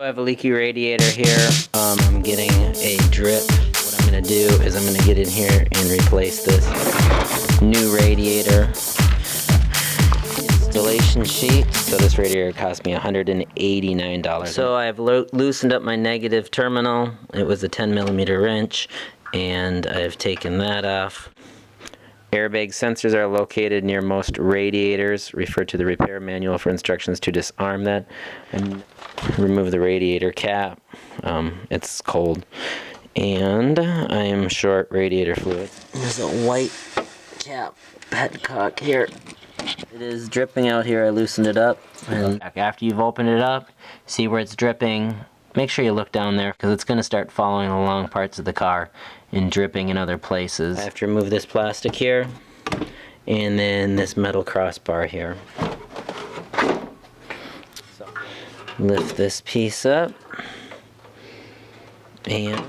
I have a leaky radiator here. I'm getting a drip. What I'm going to do is I'm going to get in here and replace this new radiator installation sheet. So this radiator cost me $189. So I've loosened up my negative terminal. It was a 10mm wrench, and I've taken that off. Airbag sensors are located near most radiators. Refer to the repair manual for instructions to disarm that. And remove the radiator cap. It's cold. And I am short radiator fluid. There's a white cap petcock here. It is dripping out here. I loosened it up. And after you've opened it up, see where it's dripping. Make sure you look down there because it's going to start following along parts of the car and dripping in other places. I have to remove this plastic here and then this metal crossbar here. So lift this piece up and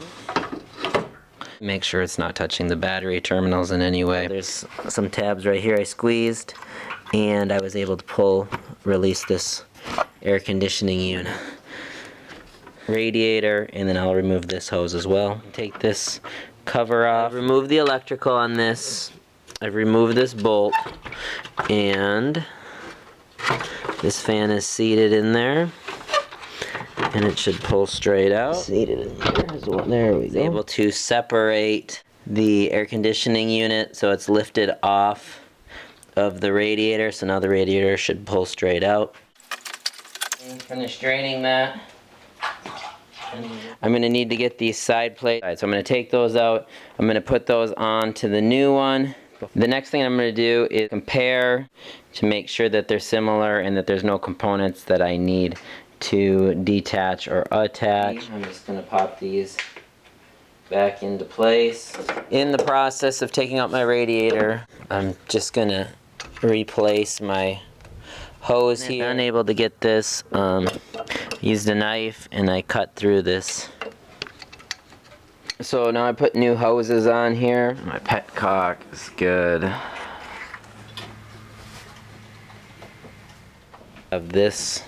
make sure it's not touching the battery terminals in any way. There's some tabs right here I squeezed, and I was able to release this air conditioning unit. Radiator, and then I'll remove this hose as well. Take this cover off. Remove the electrical on this. I've removed this bolt, and this fan is seated in there, and it should pull straight out. Seated in there. There we go. Able to separate the air conditioning unit so it's lifted off of the radiator, so now the radiator should pull straight out. And finish draining that. I'm going to need to get these side plates, so I'm going to take those out. I'm going to put those on to the new one. The next thing I'm going to do is compare to make sure that they're similar and that there's no components that I need to detach or attach. I'm just going to pop these back into place. In the process of taking out my radiator, I'm just going to replace my hose here. I'm unable to get this. Used a knife and I cut through this. So now I put new hoses on here. My petcock is good. Of this.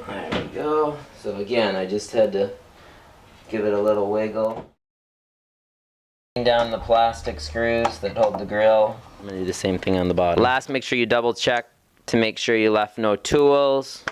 There we go. So again, I just had to give it a little wiggle. Down the plastic screws that hold the grill. I'm gonna do the same thing on the bottom. Last, make sure you double check to make sure you left no tools.